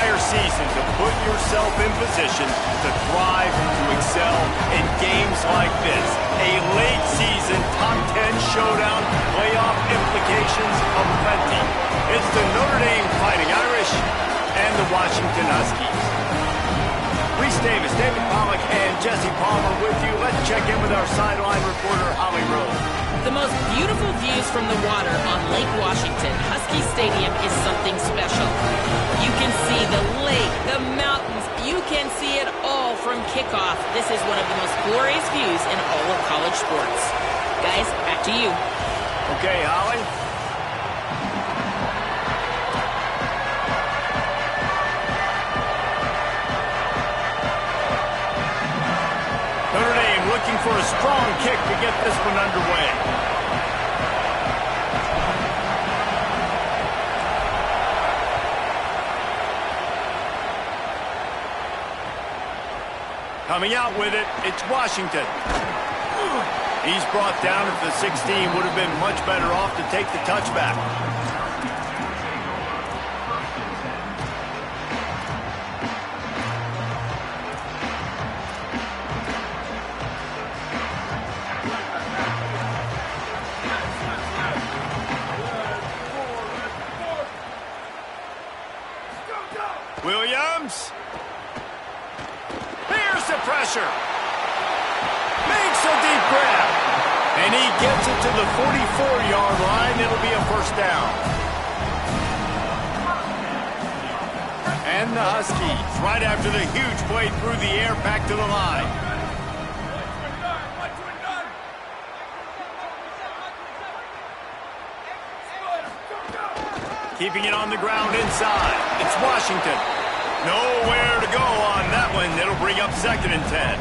entire season to put yourself in position to thrive, to excel in games like this. A late season top 10 showdown, playoff implications aplenty. It's the Notre Dame Fighting Irish and the Washington Huskies. Reese Davis, David Pollack, and Jesse Palmer with you. Let's check in with our sideline reporter, Holly Rose. The most beautiful views from the water on Lake Washington, Husky Stadium, is something special. You can see the lake, the mountains, you can see it all from kickoff. This is one of the most glorious views in all of college sports. Guys, back to you. Okay, Holly. Notre Dame looking for a strong kick to get this one underway. Coming out with it, it's Washington. He's brought down at the 16, would have been much better off to take the touchback. Williams. Here's the pressure. Makes a deep grab. And he gets it to the 44-yard line. It'll be a first down. And the Huskies, right after the huge play through the air, back to the line. Keeping it on the ground inside. It's Washington. Nowhere to go on that one. It'll bring up 2nd and 10.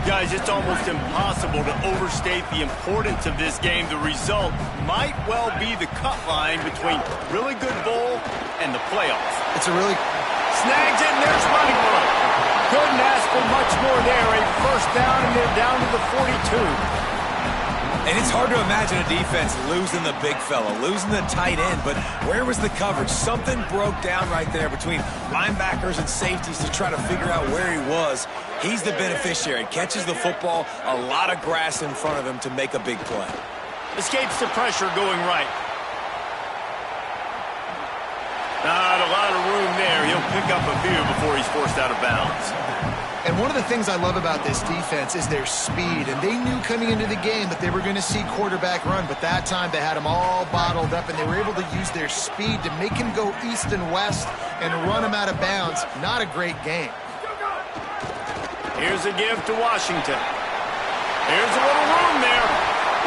Guys, it's almost impossible to overstate the importance of this game. The result might well be the cut line between really good bowl and the playoffs. It's a really... Snags it, and there's running room. Couldn't ask for much more there. A first down, and they're down to the 42. And it's hard to imagine a defense losing the big fella, losing the tight end, but where was the coverage? Something broke down right there between linebackers and safeties to try to figure out where he was. He's the beneficiary. Catches the football, a lot of grass in front of him to make a big play. Escapes the pressure going right. Not a lot of room there. He'll pick up a few before he's forced out of bounds. And one of the things I love about this defense is their speed. And they knew coming into the game that they were going to see quarterback run. But that time they had him all bottled up, and they were able to use their speed to make him go east and west and run him out of bounds. Not a great game. Here's a give to Washington. Here's a little room there.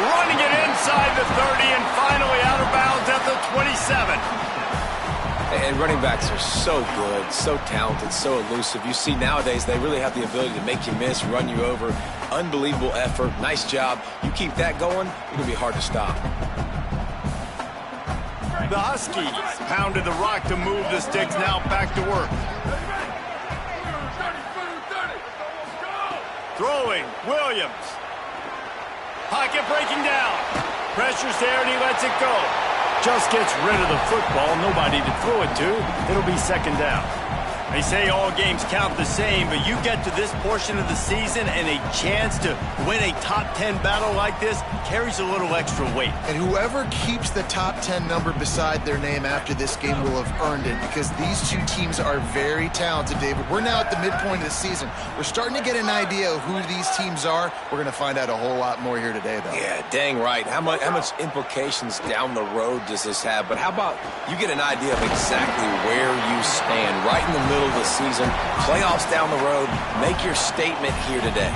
Running it inside the 30 and finally out of bounds at the 27. And running backs are so good, so talented, so elusive. You see nowadays they really have the ability to make you miss, run you over. Unbelievable effort. Nice job. You keep that going, it'll be hard to stop. The Huskies pounded the rock to move the sticks. Now back to work. Throwing, Williams. Pocket breaking down. Pressure's there and he lets it go. Just gets rid of the football, nobody to throw it to. It'll be 2nd down. They say all games count the same, but you get to this portion of the season and a chance to win a top 10 battle like this carries a little extra weight. And whoever keeps the top 10 number beside their name after this game will have earned it, because these two teams are very talented, David. We're now at the midpoint of the season. We're starting to get an idea of who these teams are. We're going to find out a whole lot more here today, though. Yeah, dang right. How much implications down the road does this have? But how about you get an idea of exactly where you stand right in the middle of the season, playoffs down the road, make your statement here today.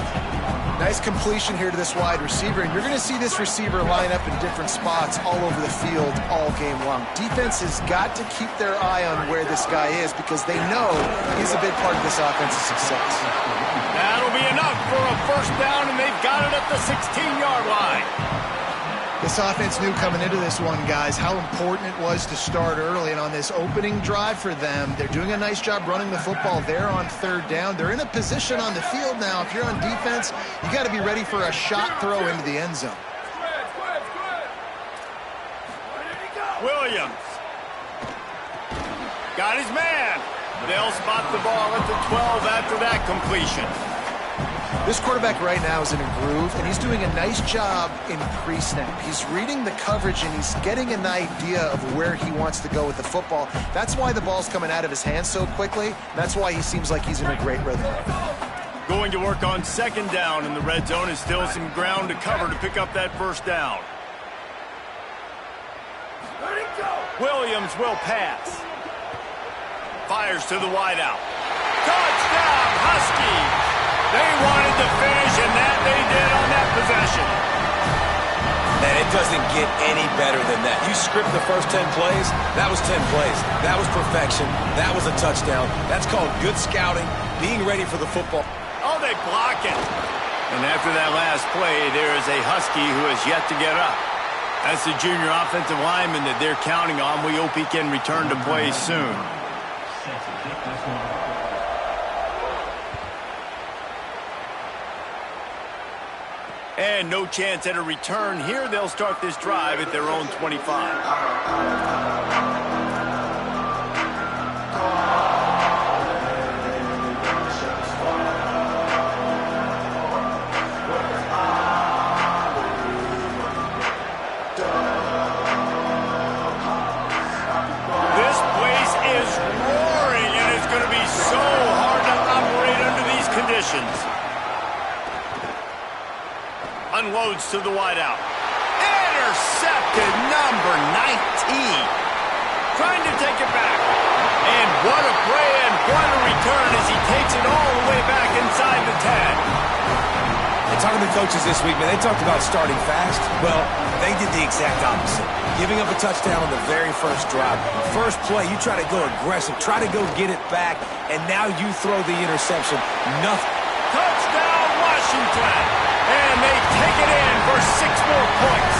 Nice completion here to this wide receiver, and you're going to see this receiver line up in different spots all over the field all game long. Defense has got to keep their eye on where this guy is, because they know he's a big part of this offense's success. That'll be enough for a first down, and they've got it at the 16-yard line. This offense knew coming into this one, guys, how important it was to start early. And on this opening drive for them, they're doing a nice job running the football there on 3rd down. They're in a position on the field now. If you're on defense, you got to be ready for a shot throw into the end zone. Williams. Got his man. They'll spot the ball at the 12 after that completion. This quarterback right now is in a groove, and he's doing a nice job in pre-snap. He's reading the coverage, and he's getting an idea of where he wants to go with the football. That's why the ball's coming out of his hands so quickly. That's why he seems like he's in a great rhythm. Going to work on second down in the red zone, and still some ground to cover to pick up that first down. Williams will pass. Fires to the wideout. Touchdown, Huskies! They wanted to finish, and that they did on that possession. Man, it doesn't get any better than that. You script the first 10 plays, that was 10 plays. That was perfection. That was a touchdown. That's called good scouting, being ready for the football. Oh, they block it. And after that last play, there is a Husky who has yet to get up. That's the junior offensive lineman that they're counting on. We hope he can return to play soon. And no chance at a return here. They'll start this drive at their own 25. Unloads to the wideout. Intercepted, number 19. Trying to take it back. And what a play and what a return as he takes it all the way back inside the 10. And talking to the coaches this week, man, they talked about starting fast. Well, they did the exact opposite. Giving up a touchdown on the very first drive. First play, you try to go aggressive, try to go get it back, and now you throw the interception. Nothing. Touchdown, Washington! And they take it in for 6 more points.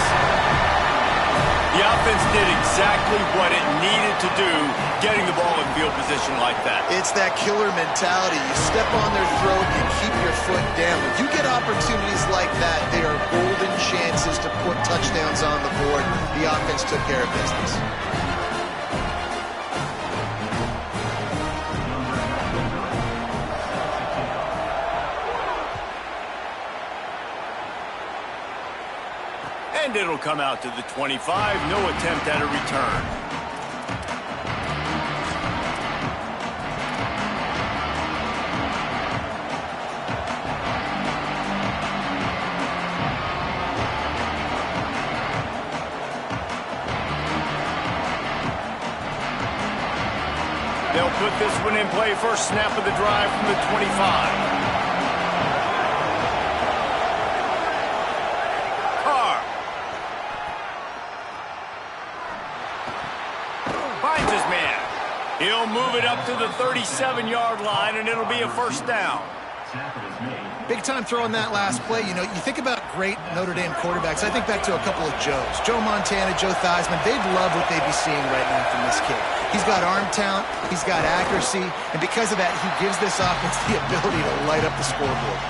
The offense did exactly what it needed to do, getting the ball in field position like that. It's that killer mentality. You step on their throat, you keep your foot down. When you get opportunities like that, they are golden chances to put touchdowns on the board. The offense took care of business. And it'll come out to the 25. No attempt at a return. They'll put this one in play. First snap of the drive from the 25. He'll move it up to the 37-yard line, and it'll be a first down. Big time throwing that last play. You know, you think about great Notre Dame quarterbacks. I think back to a couple of Joes. Joe Montana, Joe Theismann. They'd love what they'd be seeing right now from this kid. He's got arm talent. He's got accuracy. And because of that, he gives this offense the ability to light up the scoreboard.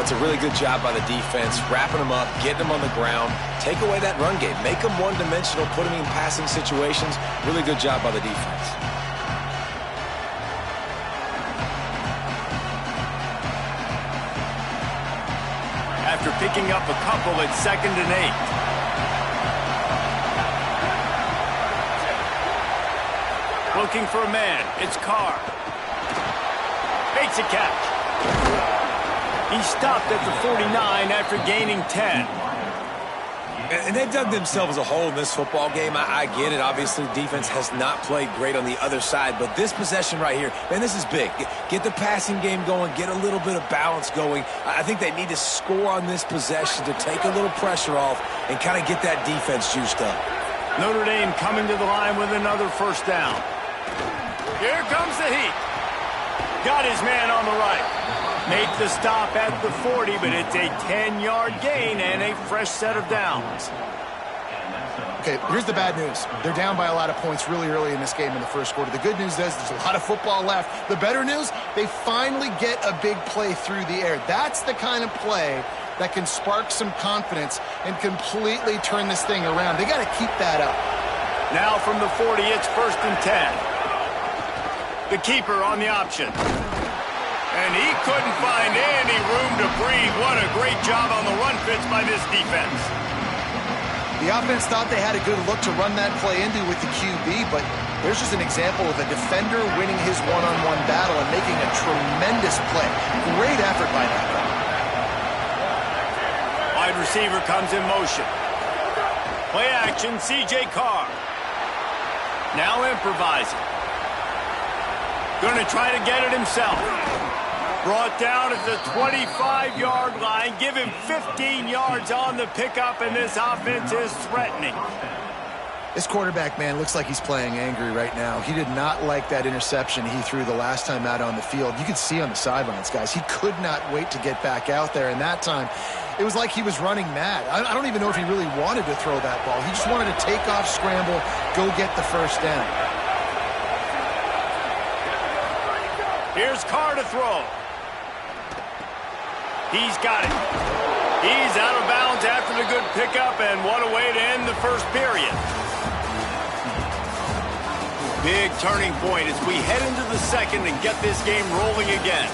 That's a really good job by the defense, wrapping them up, getting them on the ground, take away that run game, make them one-dimensional, put them in passing situations. Really good job by the defense. After picking up a couple at 2nd and 8. Looking for a man. It's Carr. Makes a catch. He stopped at the 49 after gaining 10. And they've dug themselves a hole in this football game. I get it. Obviously, defense has not played great on the other side. But this possession right here, man, this is big. Get the passing game going. Get a little bit of balance going. I think they need to score on this possession to take a little pressure off and kind of get that defense juiced up. Notre Dame coming to the line with another first down. Here comes the heat. Got his man on the right. Make the stop at the 40, but it's a 10-yard gain and a fresh set of downs. Okay, here's the bad news. They're down by a lot of points really early in this game in the first quarter. The good news is there's a lot of football left. The better news, they finally get a big play through the air. That's the kind of play that can spark some confidence and completely turn this thing around. They got to keep that up. Now from the 40, it's 1st and 10. The keeper on the option. And he couldn't find any room to breathe. What a great job on the run fits by this defense. The offense thought they had a good look to run that play into with the QB, but there's just an example of a defender winning his one-on-one battle and making a tremendous play. Great effort by that guy. Wide receiver comes in motion. Play action, C.J. Carr. Now improvising. Going to try to get it himself. Brought down at the 25-yard line. Give him 15 yards on the pickup, and this offense is threatening. This quarterback, man, looks like he's playing angry right now. He did not like that interception he threw the last time out on the field. You could see on the sidelines, guys, he could not wait to get back out there, and that time it was like he was running mad. I don't even know if he really wanted to throw that ball. He just wanted to take off, scramble, go get the first down. Here's Carr to throw. He's got it. He's out of bounds after the good pickup, and what a way to end the first period. Big turning point as we head into the second and get this game rolling again.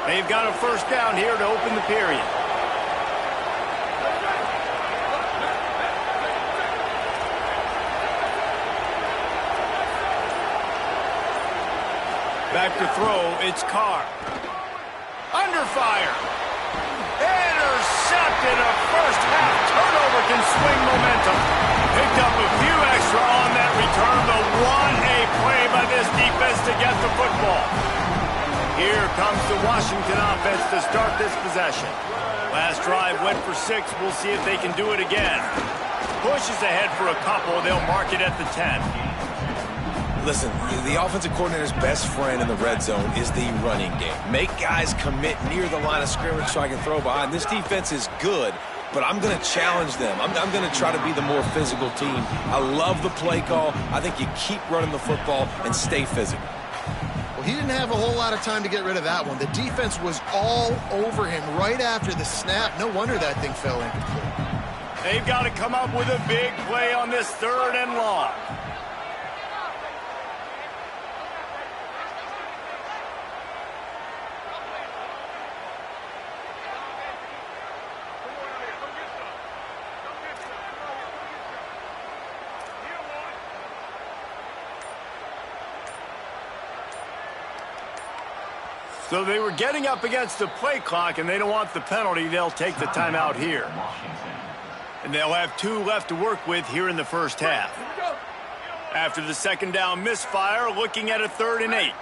They've got a first down here to open the period. Back to throw, it's Carr. Under fire. Intercepted. A first half turnover can swing momentum. Picked up a few extra on that return, but what a play by this defense to get the football. Here comes the Washington offense to start this possession. Last drive went for 6. We'll see if they can do it again. Pushes ahead for a couple. They'll mark it at the 10. Listen, the offensive coordinator's best friend in the red zone is the running game. Make guys commit near the line of scrimmage so I can throw behind. This defense is good, but I'm going to challenge them. I'm going to try to be the more physical team. I love the play call. I think you keep running the football and stay physical. Well, he didn't have a whole lot of time to get rid of that one. The defense was all over him right after the snap. No wonder that thing fell incomplete. They've got to come up with a big play on this 3rd and long. So they were getting up against the play clock, and they don't want the penalty. They'll take the timeout here. And they'll have 2 left to work with here in the first half. After the second down misfire, looking at a 3rd and 8.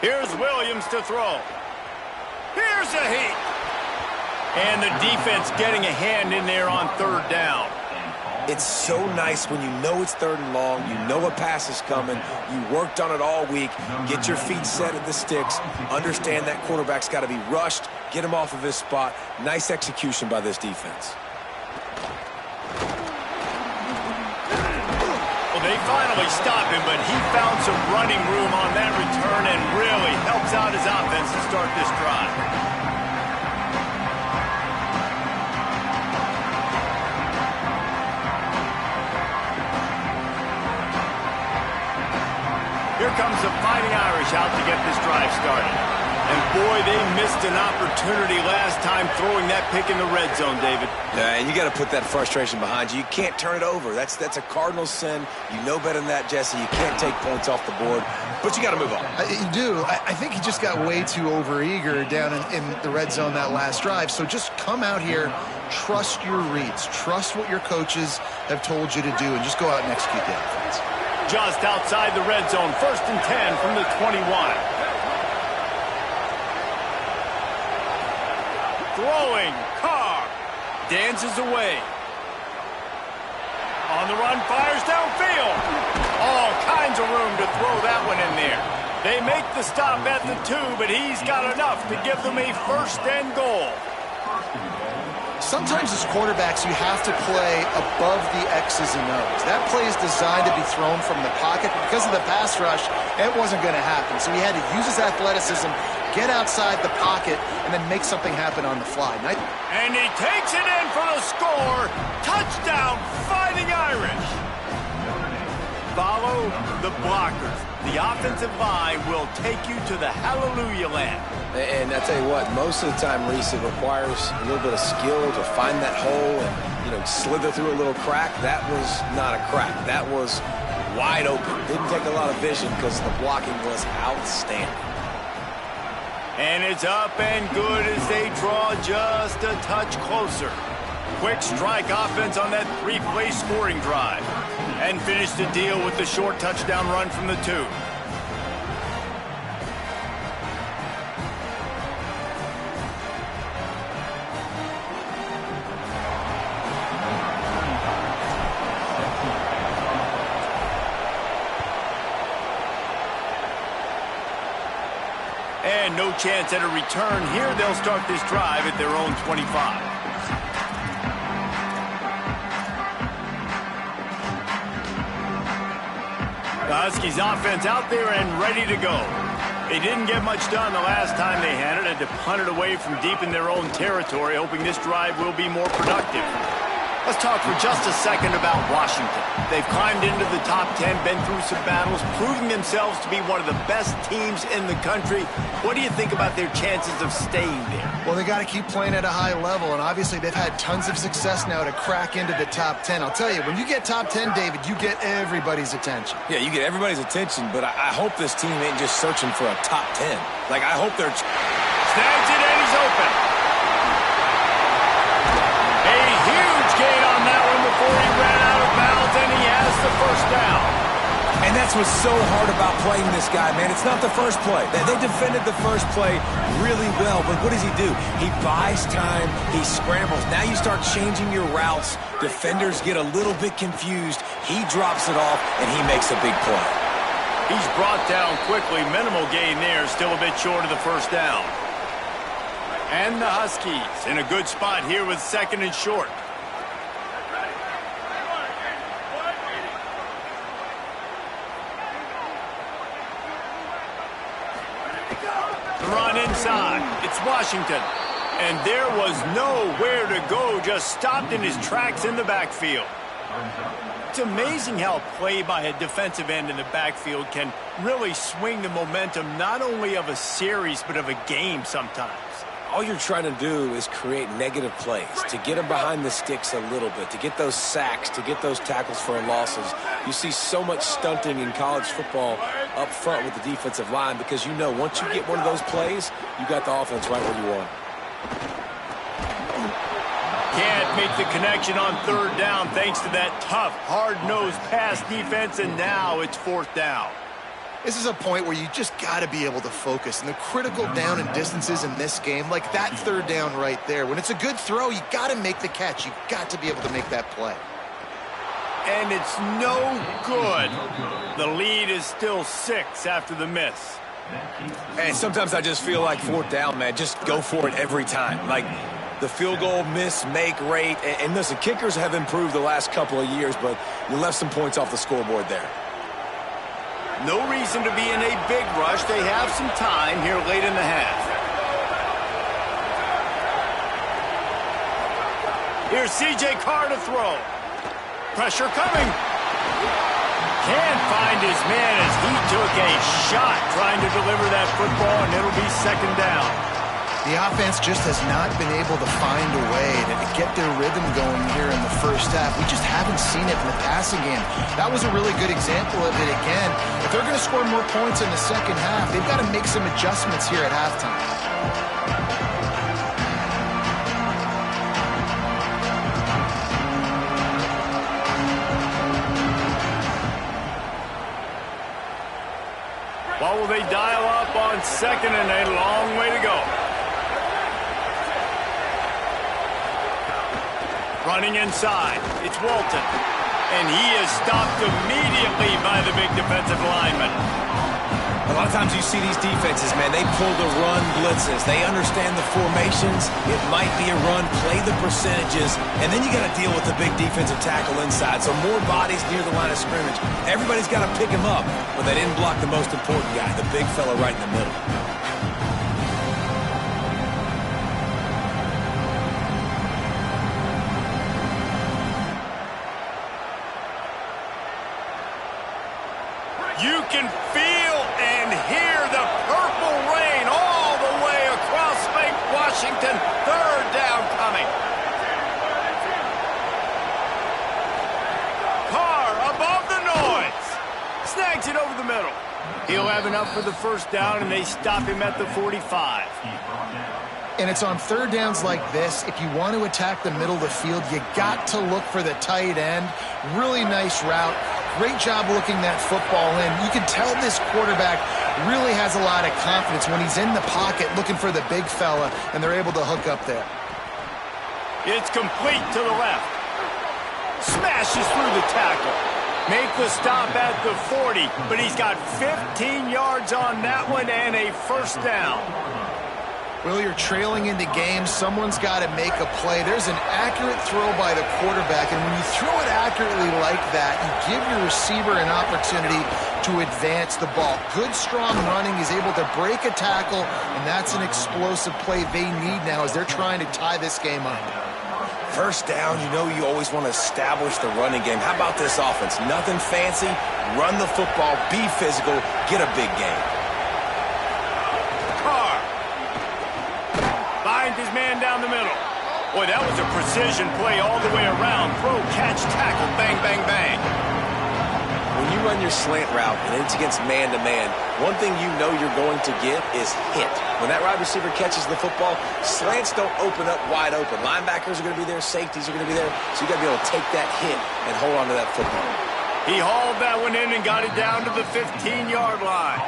Here's Williams to throw. Here's a heat. And the defense getting a hand in there on 3rd down. It's so nice when you know it's 3rd and long, you know a pass is coming, you worked on it all week, get your feet set at the sticks, understand that quarterback's got to be rushed, get him off of his spot. Nice execution by this defense. Well, they finally stop him, but he found some running room on that return and really helps out his offense to start this drive. Here comes the Fighting Irish out to get this drive started. And boy, they missed an opportunity last time throwing that pick in the red zone, David. Yeah, and you got to put that frustration behind you. You can't turn it over. That's a cardinal sin. You know better than that, Jesse. You can't take points off the board, but you got to move on. You do. I think he just got way too overeager down in the red zone that last drive. So just come out here, trust your reads, trust what your coaches have told you to do, and just go out and execute the offense. Just outside the red zone, 1st and 10 from the 21. Throwing, Carr. Dances away. On the run, fires downfield. All kinds of room to throw that one in there. They make the stop at the 2, but he's got enough to give them a 1st and goal. sometimes as quarterbacks you have to play above the X's and O's. That play is designed to be thrown from the pocket, but because of the pass rush, it wasn't going to happen. So he had to use his athleticism, get outside the pocket, and then make something happen on the fly. And he takes it in for the score. Touchdown, Fighting Irish. Follow the blockers. The offensive line will take you to the hallelujah land. And I tell you what, most of the time, Reese, it requires a little bit of skill to find that hole and, slither through a little crack. That was not a crack. That was wide open. Didn't take a lot of vision because the blocking was outstanding. And it's up and good as they draw just a touch closer. Quick strike offense on that three-play scoring drive. And finish the deal with the short touchdown run from the 2. And no chance at a return here. They'll start this drive at their own 25. The Huskies offense out there and ready to go. They didn't get much done the last time they had it. Had to punt it away from deep in their own territory, hoping this drive will be more productive. Let's talk for just a second about Washington. They've climbed into the top 10, been through some battles, proving themselves to be one of the best teams in the country. What do you think about their chances of staying there? Well, they got to keep playing at a high level, and obviously they've had tons of success now to crack into the top 10. I'll tell you, when you get top 10, David, you get everybody's attention. Yeah, you get everybody's attention, but I hope this team ain't just searching for a top 10. Like, I hope they're... Snags it and he's open. A huge gain on that one before he ran out of bounds, and he has the first down. And that's what's so hard about playing this guy, man. It's not the first play. They defended the first play really well, but what does he do? He buys time, he scrambles. Now you start changing your routes. Defenders get a little bit confused. He drops it off, and he makes a big play. He's brought down quickly. Minimal gain there, still a bit short of the first down. And the Huskies in a good spot here with 2nd and short. Run inside. It's Washington. And there was nowhere to go, just stopped in his tracks in the backfield. It's amazing how play by a defensive end in the backfield can really swing the momentum not only of a series but of a game sometimes. All you're trying to do is create negative plays, to get them behind the sticks a little bit, to get those sacks, to get those tackles for losses. You see so much stunting in college football up front with the defensive line because you know once you get one of those plays, you got the offense right where you want. Can't make the connection on 3rd down thanks to that tough, hard-nosed pass defense, and now it's 4th down. This is a point where you just got to be able to focus. And the critical down and distances in this game, like that 3rd down right there, when it's a good throw, you got to make the catch. You got to be able to make that play. And it's no good. The lead is still 6 after the miss. And sometimes I just feel like 4th down, man, just go for it every time. Like the field goal miss-make rate. And listen, kickers have improved the last couple of years, but you left some points off the scoreboard there. No reason to be in a big rush. They have some time here late in the half. Here's C.J. Carr to throw. Pressure coming. Can't find his man as he took a shot trying to deliver that football, and it'll be 2nd down. The offense just has not been able to find a way to get their rhythm going here in the first half. We just haven't seen it in the passing game. That was a really good example of it again. If they're going to score more points in the second half, they've got to make some adjustments here at halftime. What will they dial up on 2nd and a long way to go? Running inside, it's Walton. And he is stopped immediately by the big defensive lineman. A lot of times you see these defenses, man, they pull the run blitzes. They understand the formations. It might be a run, play the percentages, and then you got to deal with the big defensive tackle inside. So more bodies near the line of scrimmage. Everybody's got to pick him up, but they didn't block the most important guy, the big fella right in the middle. You can feel and hear the purple rain all the way across Lake Washington. Third down coming. Carr above the noise. Snags it over the middle. He'll have enough for the first down, and they stop him at the 45. And it's on third downs like this. If you want to attack the middle of the field, you got to look for the tight end. Really nice route. Great job looking that football in. You can tell this quarterback really has a lot of confidence when he's in the pocket looking for the big fella, and they're able to hook up there. It's complete to the left. Smashes through the tackle. Make the stop at the 40, but he's got 15 yards on that one and a first down. Well, you're trailing in the game. Someone's got to make a play. There's an accurate throw by the quarterback, and when you throw it accurately like that, you give your receiver an opportunity to advance the ball. Good, strong running. He's able to break a tackle, and that's an explosive play they need now as they're trying to tie this game up. First down, you know you always want to establish the running game. How about this offense? Nothing fancy. Run the football, be physical, get a big game. Finds his man down the middle. Boy, that was a precision play all the way around. Throw, catch, tackle, bang, bang, bang. When you run your slant route and it's against man-to-man, one thing you know you're going to get is hit. When that wide receiver catches the football, slants don't open up wide open. Linebackers are going to be there, safeties are going to be there, so you got to be able to take that hit and hold on to that football. He hauled that one in and got it down to the 15-yard line.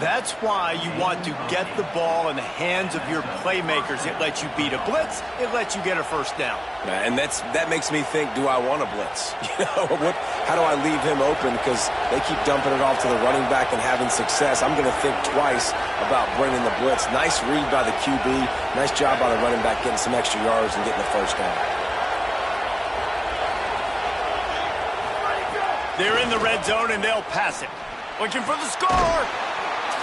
That's why you want to get the ball in the hands of your playmakers. It lets you beat a blitz. It lets you get a first down. And that makes me think, do I want a blitz? You know, how do I leave him open? Because they keep dumping it off to the running back and having success. I'm going to think twice about bringing the blitz. Nice read by the QB. Nice job by the running back getting some extra yards and getting the first down. They're in the red zone, and they'll pass it. Looking for the score.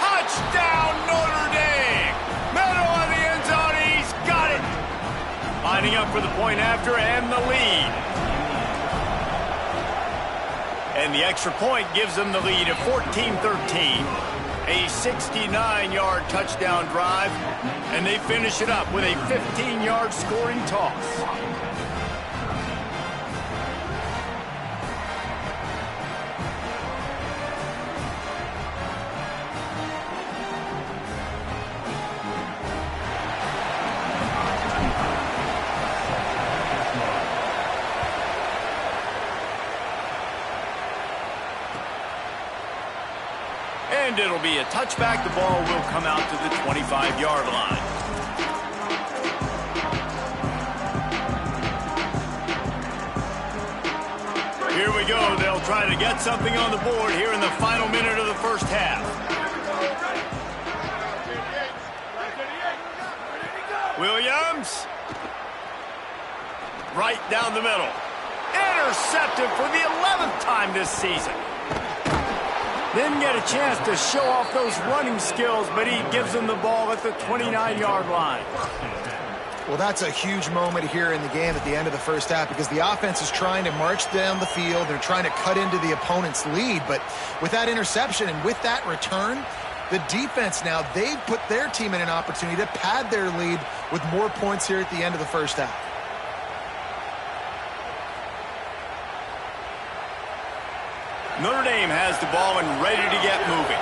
Touchdown, Notre Dame! Middle of the end zone, he's got it! Lining up for the point after and the lead. And the extra point gives them the lead of 14-13. A 69-yard touchdown drive, and they finish it up with a 15-yard scoring toss. And it'll be a touchback. The ball will come out to the 25-yard line. Here we go. They'll try to get something on the board here in the final minute of the first half. Williams. Right down the middle. Intercepted for the 11th time this season. Didn't get a chance to show off those running skills, but he gives them the ball at the 29-yard line. Well, that's a huge moment here in the game at the end of the first half because the offense is trying to march down the field. They're trying to cut into the opponent's lead, but with that interception and with that return, the defense now, they've put their team in an opportunity to pad their lead with more points here at the end of the first half. Notre Dame has the ball and ready to get moving.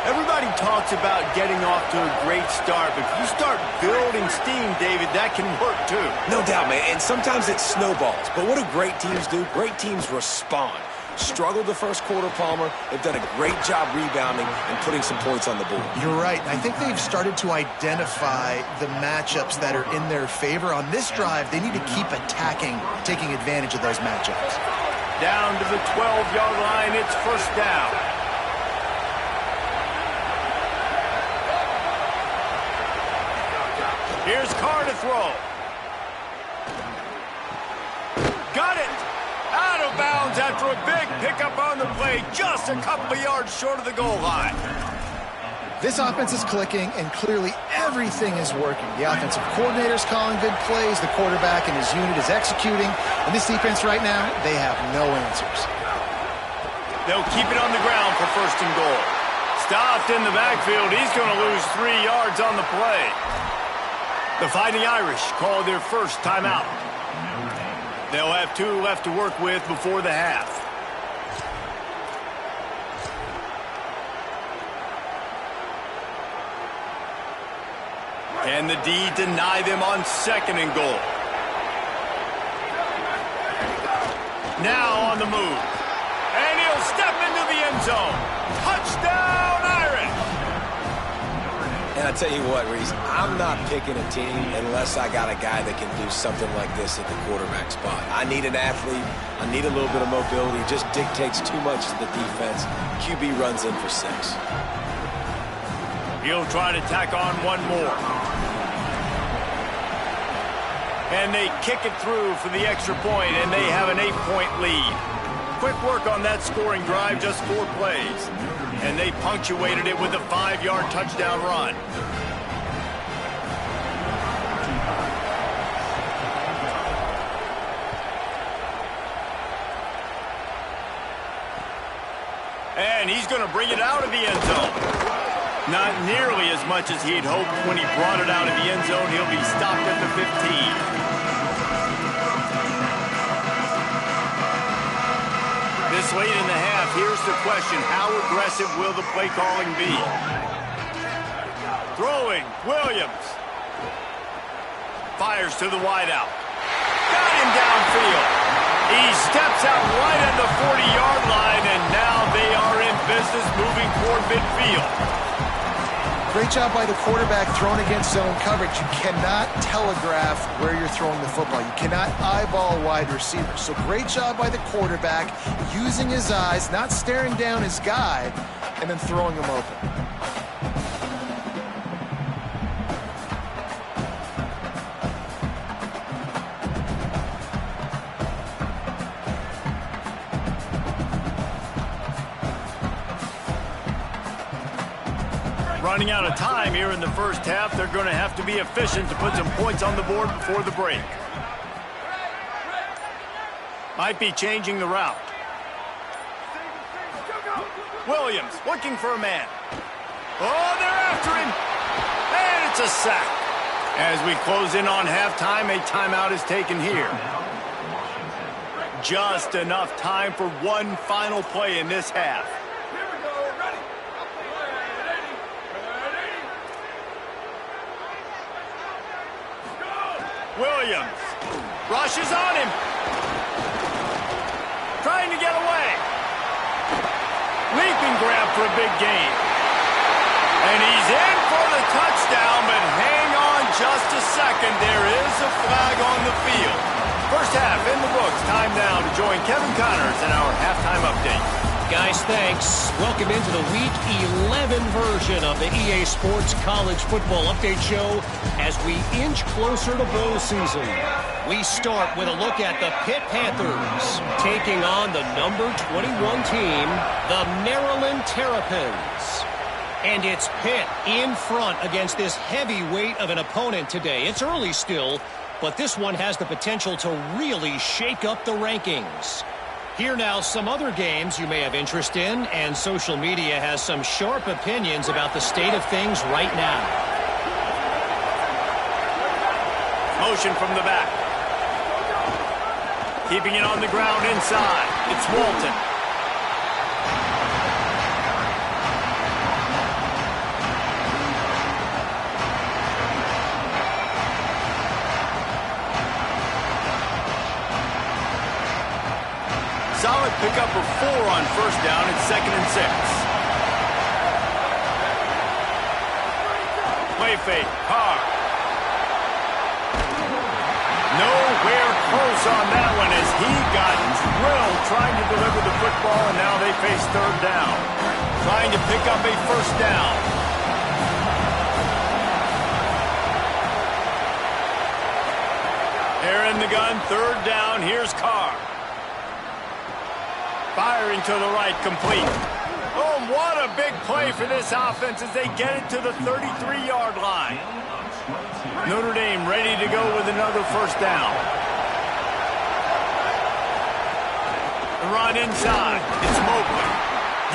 Everybody talks about getting off to a great start, but if you start building steam, David, that can work too. No doubt, man, and sometimes it snowballs. But what do great teams do? Great teams respond. Struggled the first quarter, Palmer. They've done a great job rebounding and putting some points on the board. You're right. I think they've started to identify the matchups that are in their favor. On this drive, they need to keep attacking, taking advantage of those matchups. Down to the 12-yard line, it's first down. Here's Carr to throw. Got it. Out of bounds after a big pickup on the play, just a couple of yards short of the goal line. This offense is clicking, and clearly everything is working. The offensive coordinator's calling good plays, the quarterback and his unit is executing, and this defense right now, they have no answers. They'll keep it on the ground for first and goal. Stopped in the backfield. He's going to lose 3 yards on the play. The Fighting Irish call their first timeout. They'll have 2 left to work with before the half. Can the D deny them on second and goal? Now on the move. And he'll step into the end zone. Touchdown, Irish! And I tell you what, Reese, I'm not picking a team unless I got a guy that can do something like this at the quarterback spot. I need an athlete. I need a little bit of mobility. It just dictates too much to the defense. QB runs in for 6. He'll try to tack on one more. And they kick it through for the extra point, and they have an 8-point lead. Quick work on that scoring drive, just 4 plays. And they punctuated it with a 5-yard touchdown run. And he's going to bring it out of the end zone. Not nearly as much as he'd hoped when he brought it out of the end zone. He'll be stopped at the 15. This late in the half, here's the question. How aggressive will the play calling be? Throwing, Williams. Fires to the wideout. Got him downfield. He steps out right at the 40-yard line, and now they are in business moving toward midfield. Great job by the quarterback throwing against zone coverage. You cannot telegraph where you're throwing the football. You cannot eyeball wide receivers. So great job by the quarterback using his eyes, not staring down his guy, and then throwing him open. Running out of time here in the first half. They're going to have to be efficient to put some points on the board before the break. Might be changing the route. Williams looking for a man. Oh, they're after him. And it's a sack. As we close in on halftime, a timeout is taken here. Just enough time for one final play in this half. Williams rushes on him. Trying to get away. Leaping grab for a big gain. And he's in for the touchdown, but hang on just a second. There is a flag on the field. First half in the books. Time now to join Kevin Connors in our halftime update. Guys, thanks. Welcome into the Week 11 version of the EA Sports College Football Update Show as we inch closer to bowl season. We start with a look at the Pitt Panthers taking on the number 21 team, the Maryland Terrapins. And it's Pitt in front against this heavyweight of an opponent today. It's early still, but this one has the potential to really shake up the rankings. Here now some other games you may have interest in, and social media has some sharp opinions about the state of things right now. Motion from the back. Keeping it on the ground inside. It's Walton. Solid pickup of 4 on first down. It's 2nd and 6. Play fake. Carr. Nowhere close on that one as he got drilled trying to deliver the football, and now they face 3rd down. Trying to pick up a 1st down. They're in the gun, third down. Here's Carr. Firing to the right, complete. Oh, what a big play for this offense as they get it to the 33-yard line. Notre Dame ready to go with another first down. The run inside. It's Mobley.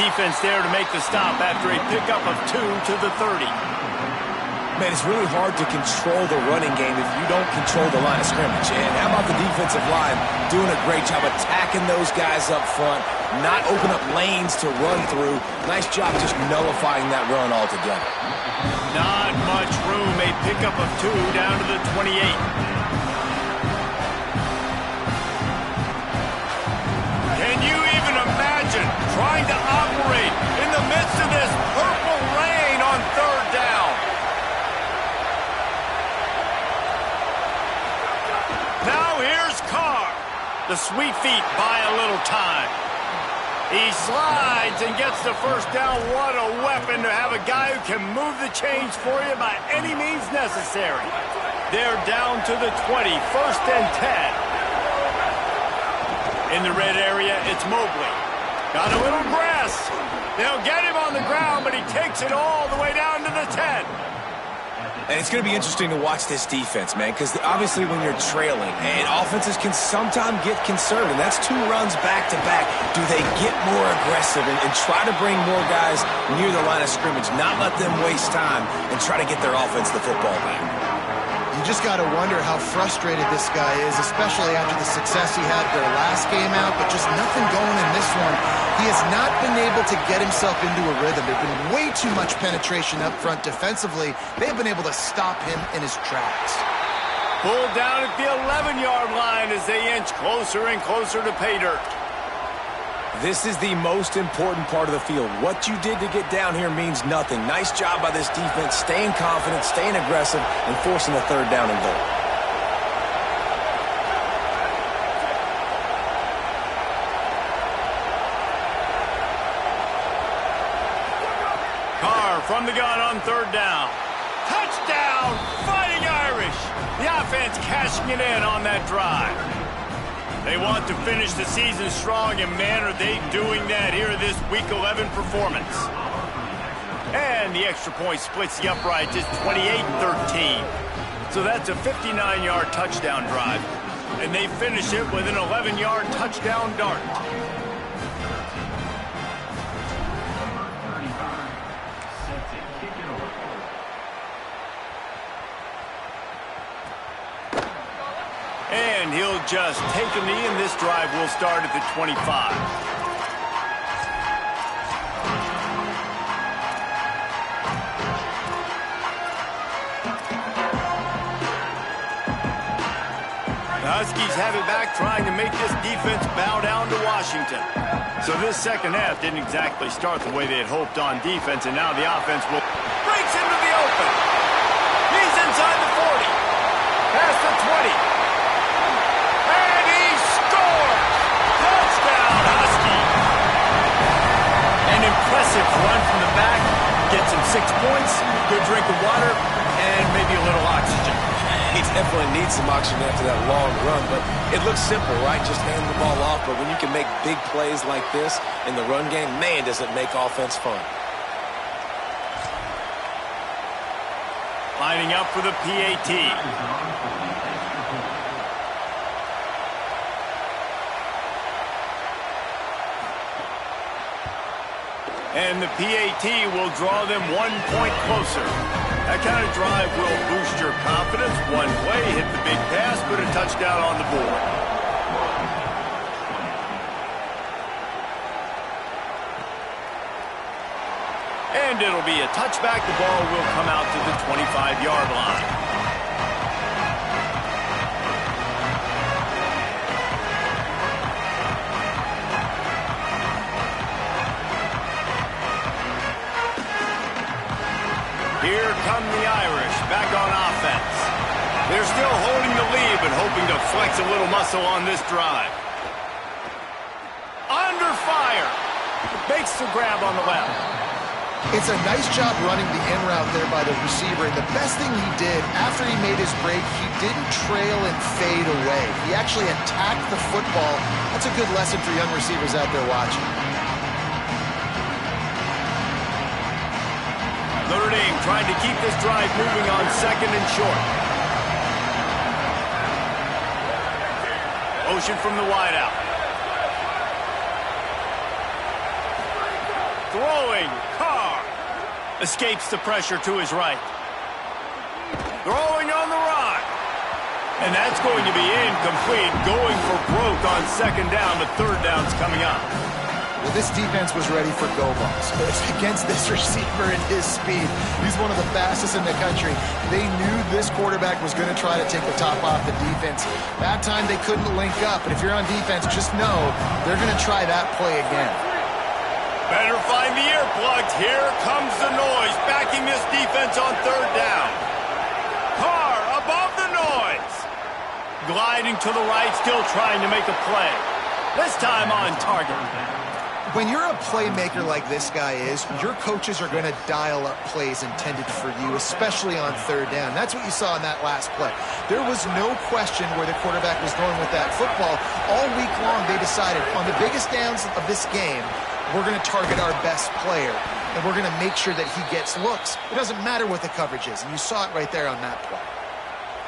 Defense there to make the stop after a pickup of 2 to the 30. Man, it's really hard to control the running game if you don't control the line of scrimmage. And how about the defensive line doing a great job attacking those guys up front, not open up lanes to run through. Nice job just nullifying that run altogether. Not much room. A pickup of 2 down to the 28. Can you even imagine trying to operate in the midst of this purple rain on third down? Now here's Carr. The sweet feet buy a little time. He slides and gets the first down. What a weapon to have a guy who can move the chains for you by any means necessary. They're down to the 20, first and 10. In the red area, it's Mobley. Got a little grass. They'll get him on the ground, but he takes it all the way down to the 10. And it's going to be interesting to watch this defense, man, because obviously when you're trailing, and offenses can sometimes get concerned, and that's 2 runs back-to-back. Do they get more aggressive and try to bring more guys near the line of scrimmage, not let them waste time, and try to get their offense the football back? You just got to wonder how frustrated this guy is, especially after the success he had their last game out, but just nothing going in this one. He has not been able to get himself into a rhythm. There's been way too much penetration up front defensively. They've been able to stop him in his tracks. Pulled down at the 11-yard line as they inch closer and closer to pay dirt. This is the most important part of the field. What you did to get down here means nothing. Nice job by this defense, staying confident, staying aggressive, and forcing the third down and goal. Carr from the gun on third down. Touchdown, Fighting Irish. The offense cashing it in on that drive. They want to finish the season strong, and man, are they doing that here in this Week 11 performance. And the extra point splits the upright to 28-13. So that's a 59-yard touchdown drive. And they finish it with an 11-yard touchdown dart. And he'll just take a knee, and this drive will start at the 25. The Huskies have it back, trying to make this defense bow down to Washington. So this second half didn't exactly start the way they had hoped on defense, and now the offense will breaks into the open. He's inside the 40, past the 20. Impressive run from the back, gets him 6 points, good drink of water, and maybe a little oxygen. He definitely needs some oxygen after that long run, but it looks simple, right? Just hand the ball off, but when you can make big plays like this in the run game, man, does it make offense fun. Lining up for the PAT. And the PAT will draw them 1 point closer. That kind of drive will boost your confidence. One play, hit the big pass, put a touchdown on the board. And it'll be a touchback. The ball will come out to the 25-yard line. Here come the Irish, back on offense. They're still holding the lead, but hoping to flex a little muscle on this drive. Under fire. Makes the grab on the left. It's a nice job running the in route there by the receiver. And the best thing he did after he made his break, he didn't trail and fade away. He actually attacked the football. That's a good lesson for young receivers out there watching. Notre Dame trying to keep this drive moving on 2nd and short. Motion from the wideout. Throwing. Carr escapes the pressure to his right. Throwing on the run. And that's going to be incomplete. Going for broke on 2nd down. The 3rd down's coming up. Well, this defense was ready for go balls. Against this receiver and his speed, he's one of the fastest in the country. They knew this quarterback was going to try to take the top off the defense. That time they couldn't link up, but if you're on defense, just know they're going to try that play again. Better find the earplugs. Here comes the noise, backing this defense on 3rd down. Carr above the noise. Gliding to the right, still trying to make a play. This time on target. When you're a playmaker like this guy is, your coaches are going to dial up plays intended for you, especially on 3rd down. That's what you saw in that last play. There was no question where the quarterback was going with that football. All week long, they decided on the biggest downs of this game, we're going to target our best player, and we're going to make sure that he gets looks. It doesn't matter what the coverage is, and you saw it right there on that play.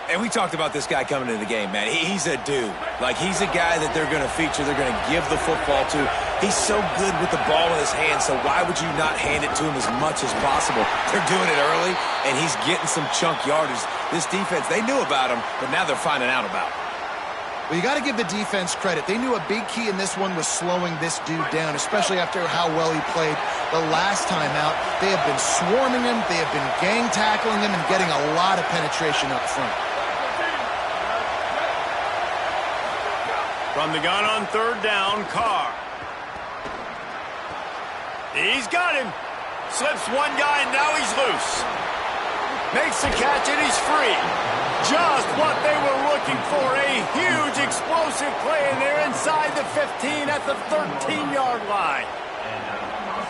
And we talked about this guy coming into the game, man. He's a dude. Like, he's a guy that they're going to feature, they're going to give the football to. He's so good with the ball in his hands, so why would you not hand it to him as much as possible? They're doing it early, and he's getting some chunk yardage. This defense, they knew about him, but now they're finding out about him. Well, you got to give the defense credit. They knew a big key in this one was slowing this dude down, especially after how well he played the last time out. They have been swarming him, they have been gang tackling him, and getting a lot of penetration up front. From the gun on 3rd down, Carr. He's got him. Slips one guy, and now he's loose. Makes the catch, and he's free. Just what they were looking for. A huge explosive play, and they're inside the 15 at the 13-yard line.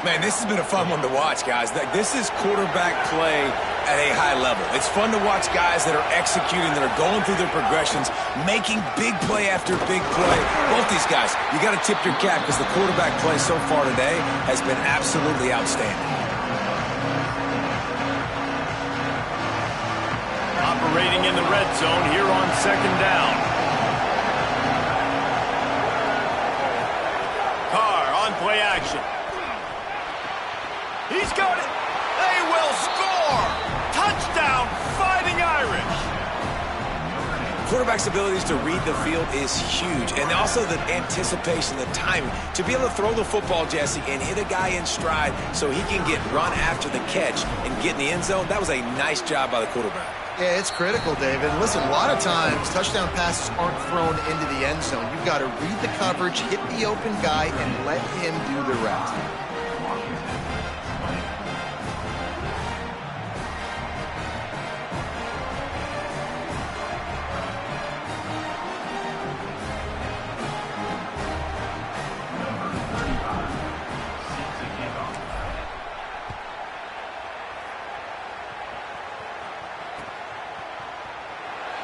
Man, this has been a fun one to watch, guys. This is quarterback play at a high level. It's fun to watch guys that are executing, that are going through their progressions, making big play after big play. Both these guys, you got to tip your cap because the quarterback play so far today has been absolutely outstanding. Operating in the red zone here on 2nd down. Carr on play action. He's got it. They will score. Touchdown, Fighting Irish. Quarterback's abilities to read the field is huge, and also the anticipation, the timing. To be able to throw the football, Jesse, and hit a guy in stride so he can get run after the catch and get in the end zone, that was a nice job by the quarterback. Yeah, it's critical, David. Listen, a lot of times touchdown passes aren't thrown into the end zone. You've got to read the coverage, hit the open guy, and let him do the rest.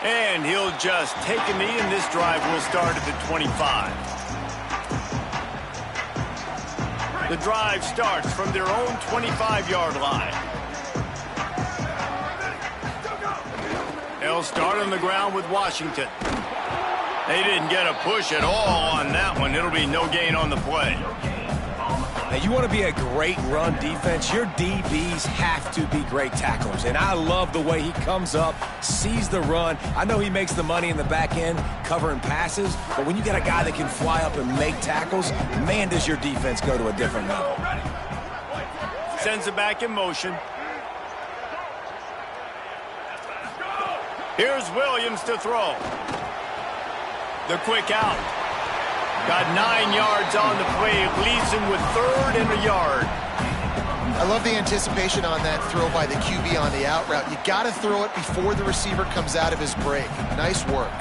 And he'll just take a knee, and this drive will start at the 25. The drive starts from their own 25-yard line. They'll start on the ground with Washington. They didn't get a push at all on that one. It'll be no gain on the play. Now, you want to be a great run defense, your DBs have to be great tacklers. And I love the way he comes up, sees the run. I know he makes the money in the back end covering passes, but when you got a guy that can fly up and make tackles, man, does your defense go to a different level. Sends it back in motion. Here's Williams to throw. The quick out. Got 9 yards on the play. Leaves him with 3rd and a yard. I love the anticipation on that throw by the QB on the out route. You got to throw it before the receiver comes out of his break. Nice work.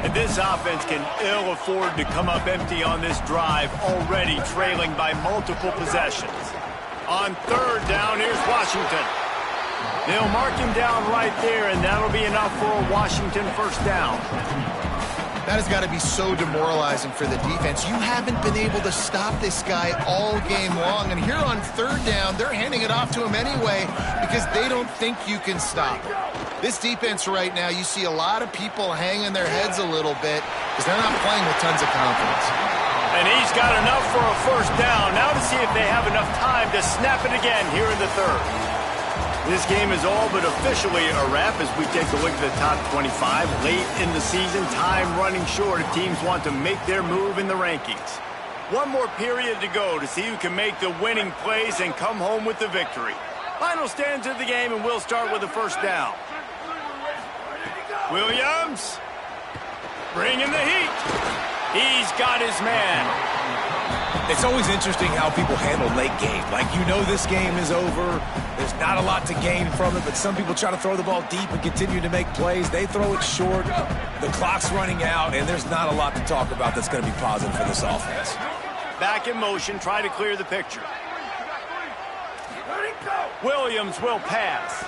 And this offense can ill afford to come up empty on this drive, already trailing by multiple possessions. On third down, here's Washington. They'll mark him down right there, and that'll be enough for a Washington first down. That has got to be so demoralizing for the defense. You haven't been able to stop this guy all game long. And here on third down, they're handing it off to him anyway because they don't think you can stop him. This defense right now, you see a lot of people hanging their heads a little bit because they're not playing with tons of confidence. And he's got enough for a first down. Now to see if they have enough time to snap it again here in the third. This game is all but officially a wrap as we take a look at the top 25. Late in the season, time running short if teams want to make their move in the rankings. One more period to go to see who can make the winning plays and come home with the victory. Final stands of the game, and we'll start with the first down. Williams, bringing the heat. He's got his man. It's always interesting how people handle late game. Like, you know this game is over. There's not a lot to gain from it, but some people try to throw the ball deep and continue to make plays. They throw it short. The clock's running out, and there's not a lot to talk about that's going to be positive for this offense. Back in motion, try to clear the picture. Williams will pass.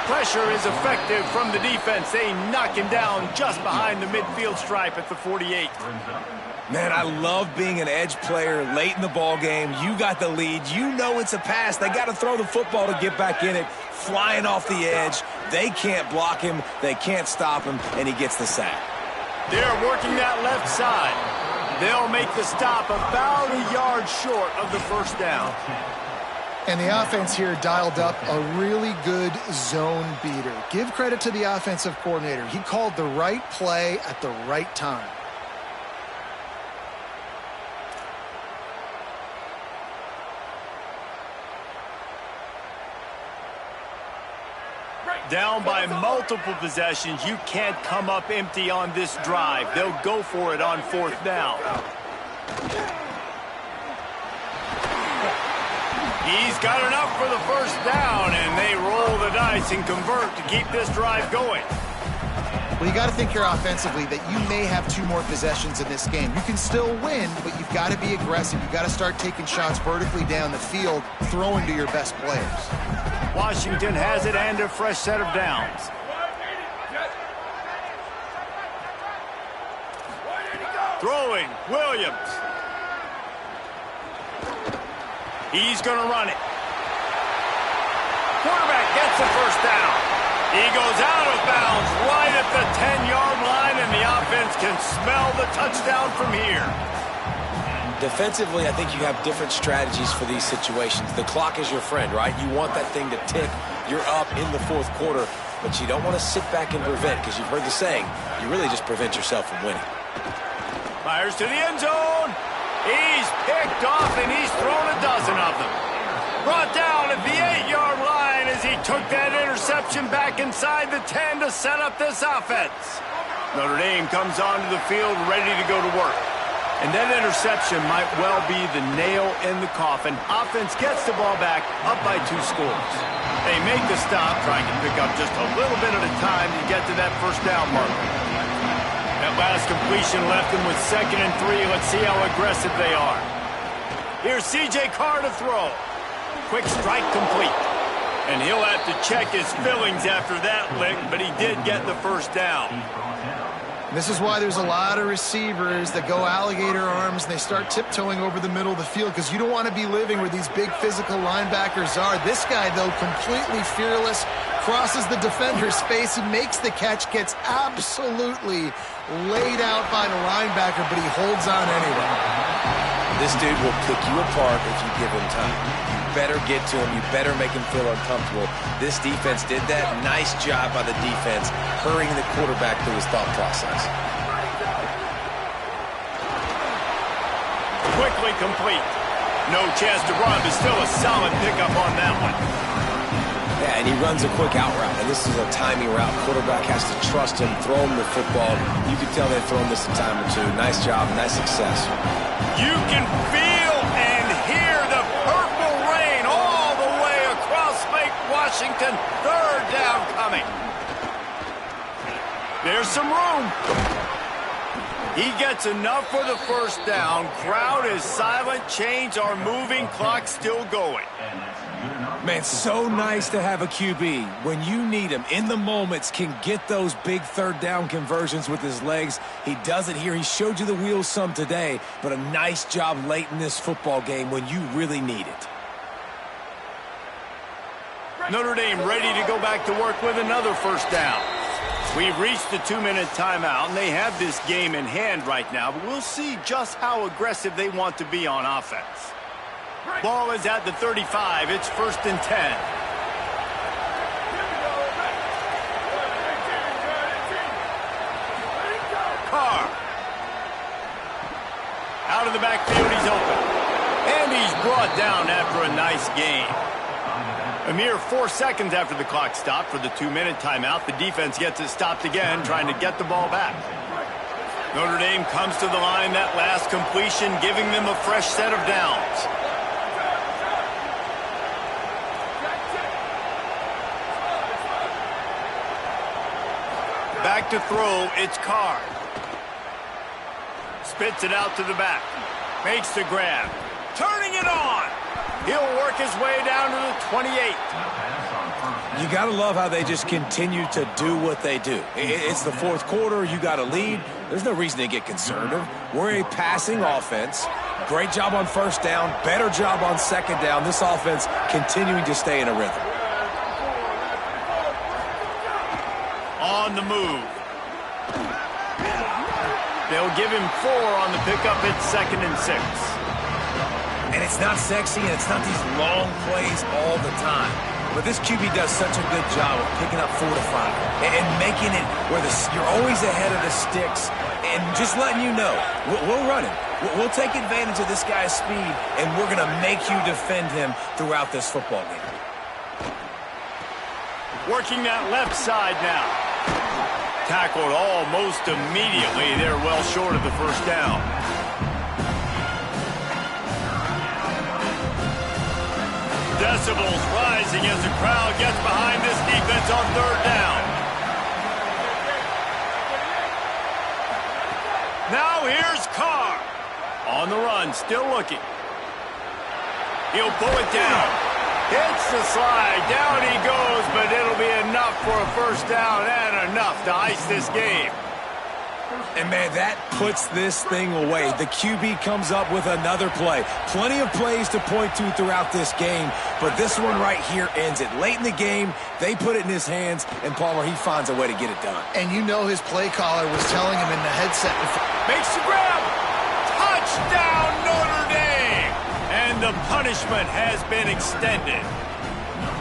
Pressure is effective from the defense. They knock him down just behind the midfield stripe at the 48. Man, I love being an edge player late in the ball game. You got the lead. You know it's a pass. They got to throw the football to get back in it. Flying off the edge. They can't block him. They can't stop him, and he gets the sack. They're working that left side. They'll make the stop about a yard short of the first down. And the offense here dialed up a really good zone beater. Give credit to the offensive coordinator. He called the right play at the right time. Down by multiple possessions, you can't come up empty on this drive. They'll go for it on fourth down. He's got enough for the first down, and they roll the dice and convert to keep this drive going. Well, you got to think here offensively that you may have 2 more possessions in this game. You can still win, but you've got to be aggressive. You've got to start taking shots vertically down the field, throwing to your best players. Washington has it and a fresh set of downs. Throwing, Williams. He's going to run it. Quarterback gets the first down. He goes out of bounds right at the 10-yard line, and the offense can smell the touchdown from here. Defensively, I think you have different strategies for these situations. The clock is your friend, right? You want that thing to tick. You're up in the fourth quarter, but you don't want to sit back and prevent, because you've heard the saying, you really just prevent yourself from winning. Fires to the end zone. He's picked off, and he's thrown a dozen of them. Brought down at the 8-yard line as he took that interception back inside the 10 to set up this offense. Notre Dame comes onto the field ready to go to work. And that interception might well be the nail in the coffin. Offense gets the ball back, up by 2 scores. They make the stop, trying to pick up just a little bit at a time to get to that first down marker. That last completion left them with 2nd and 3. Let's see how aggressive they are. Here's C.J. Carr to throw. Quick strike complete. And he'll have to check his fillings after that lick, but he did get the first down. This is why there's a lot of receivers that go alligator arms and they start tiptoeing over the middle of the field, because you don't want to be living where these big physical linebackers are. This guy, though, completely fearless, crosses the defender's face. He makes the catch, gets absolutely laid out by the linebacker, but he holds on anyway. This dude will pick you apart if you give him time. You better get to him. You better make him feel uncomfortable. This defense did that. Nice job by the defense, hurrying the quarterback through his thought process. Quickly complete. No chance to run, but still a solid pickup on that one. Yeah, and he runs a quick out route, and this is a timing route. Quarterback has to trust him, throw him the football. You can tell they've thrown this a time or 2. Nice job, nice success. You can feel and hear the purple rain all the way across Lake Washington. Third down coming. There's some room. He gets enough for the first down. Crowd is silent. Chains are moving. Clock still going. Man, so nice to have a QB. When you need him, in the moments, can get those big third down conversions with his legs. He does it here. He showed you the wheels some today, but a nice job late in this football game when you really need it. Notre Dame ready to go back to work with another first down. We've reached the 2-minute timeout, and they have this game in hand right now, but we'll see just how aggressive they want to be on offense. Ball is at the 35. It's 1st and 10. Carr. Out of the backfield, he's open. And he's brought down after a nice gain. A mere 4 seconds after the clock stopped for the 2-minute timeout, the defense gets it stopped again, trying to get the ball back. Notre Dame comes to the line, that last completion, giving them a fresh set of downs. Back to throw, it's Carr. Spits it out to the back. Makes the grab. Turning it on. He'll work his way down to the 28. You got to love how they just continue to do what they do. It's the fourth quarter. You got a lead. There's no reason to get conservative. We're a passing offense. Great job on first down. Better job on second down. This offense continuing to stay in a rhythm. On the move. They'll give him 4 on the pickup. It's 2nd and 6. And it's not sexy, and it's not these long plays all the time. But this QB does such a good job of picking up 4 to 5 and making it where you're always ahead of the sticks and just letting you know, we'll run him. We'll take advantage of this guy's speed, and we're going to make you defend him throughout this football game. Working that left side now. Tackled almost immediately. They're well short of the first down. Decibels rising as the crowd gets behind this defense on 3rd down. Now here's Carr. On the run, still looking. He'll pull it down. Hits the slide. Down he goes, but it'll be enough for a first down and enough to ice this game. And, man, that puts this thing away. The QB comes up with another play. Plenty of plays to point to throughout this game, but this one right here ends it. Late in the game, they put it in his hands, and Palmer, he finds a way to get it done. And you know his play caller was telling him in the headset. Makes the grab. Touchdown, Notre Dame. And the punishment has been extended.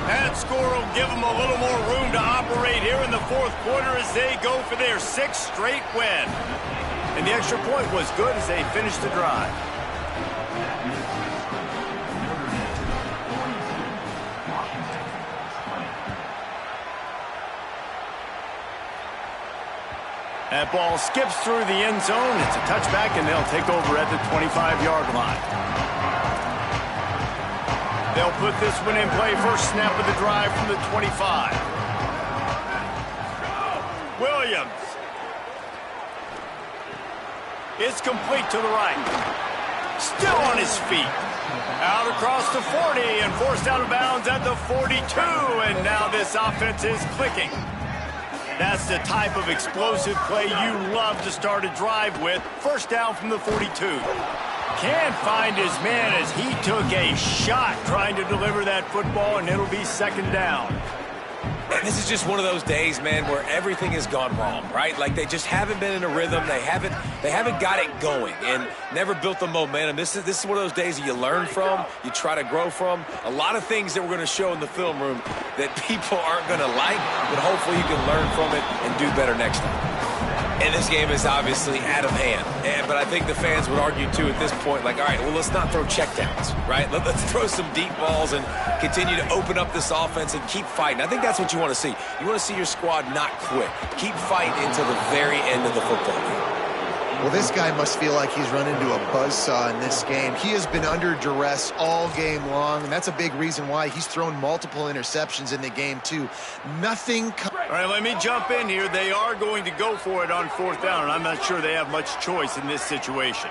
That score will give them a little more room to operate here in the fourth quarter as they go for their 6th straight win. And the extra point was good as they finished the drive. That ball skips through the end zone. It's a touchback, and they'll take over at the 25-yard line. They'll put this one in play. First snap of the drive from the 25. Williams. It's complete to the right. Still on his feet. Out across the 40 and forced out of bounds at the 42. And now this offense is clicking. That's the type of explosive play you love to start a drive with. First down from the 42. Can't find his man as he took a shot trying to deliver that football, and it'll be 2nd down. And this is just one of those days, man, where everything has gone wrong, right? Like they just haven't been in a rhythm. They haven't got it going and never built the momentum. This is one of those days that you learn from, you try to grow from. A lot of things that we're going to show in the film room that people aren't going to like, but hopefully you can learn from it and do better next time. And this game is obviously out of hand. But I think the fans would argue, too, at this point, like, all right, well, let's not throw checkdowns, right? Let's throw some deep balls and continue to open up this offense and keep fighting. I think that's what you want to see. You want to see your squad not quit. Keep fighting until the very end of the football game. Well, this guy must feel like he's run into a buzzsaw in this game. He has been under duress all game long, and that's a big reason why he's thrown multiple interceptions in the game, too. Nothing. All right, let me jump in here. They are going to go for it on 4th down, and I'm not sure they have much choice in this situation.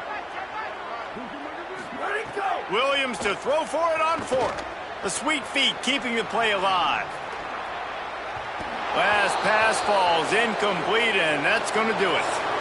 Williams to throw for it on 4th. The sweet feet keeping the play alive. Last pass falls incomplete, and that's going to do it.